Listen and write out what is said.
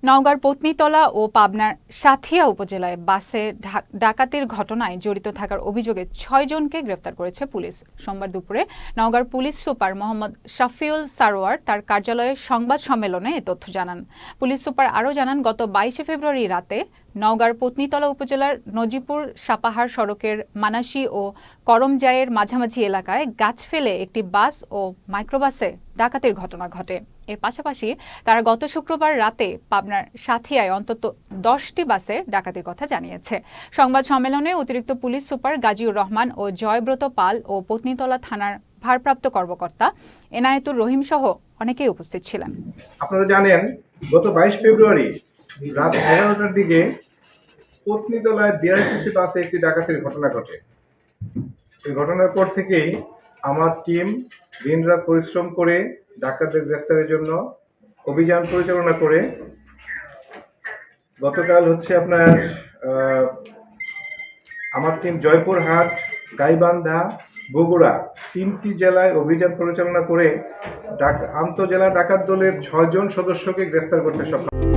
নওগাঁর পত্নীতলা ও পাবনার সাঁথিয়া উপজেলায় বাসে ডাকাতির ঘটনায় জড়িত থাকার অভিযোগে ৬ জনকে গ্রেফতার করেছে পুলিশ। সোমবার দুপুরে নওগাঁর পুলিশ সুপার মোহাম্মদ শাফিউল সারোয়ার তার কার্যালয়ে সংবাদ সম্মেলনে এ তথ্য জানান। পুলিশ সুপার আরও জানান, গত ২২ ফেব্রুয়ারি রাতে নওগাঁর পত্নীতলা উপজেলার নজিপুর সাপাহার সড়কের মানাসী ও করমজাইয়ের মাঝামাঝি এলাকায় গাছ ফেলে একটি বাস ও মাইক্রোবাসে ডাকাতির ঘটনা ঘটে। এর পাশাপাশি তারা গত শুক্রবার রাতে পাবনার সাঁথিয়ায় অন্তত ১০টি বাসে ডাকাতির কথা জানিয়েছে। সংবাদ সম্মেলনে অতিরিক্ত পুলিশ সুপার গাজীউর রহমান ও জয়ব্রত পাল ও পত্নীতলা থানার ভারপ্রাপ্ত কর্মকর্তা এনায়েতুর রহিম সহ অনেকেই উপস্থিত ছিলেন। আপনারা জানেন, গত ২২ ফেব্রুয়ারি রাত ১১টার দিকে পত্নীতলায় বিআরটিসি বাসে একটি ডাকাতির ঘটনা ঘটে। এই ঘটনার পর থেকেই আমার টিম দিনরাত পরিশ্রম করে ডাকাতদের গ্রেফতারের জন্য অভিযান পরিচালনা করে গতকাল আমার টিম জয়পুরহাট, গাইবান্ধা, বগুড়া ৩টি জেলায় অভিযান পরিচালনা করে আন্তঃজেলা ডাকাত দলের ৬ জন সদস্যকে গ্রেফতার করতে সক্ষম।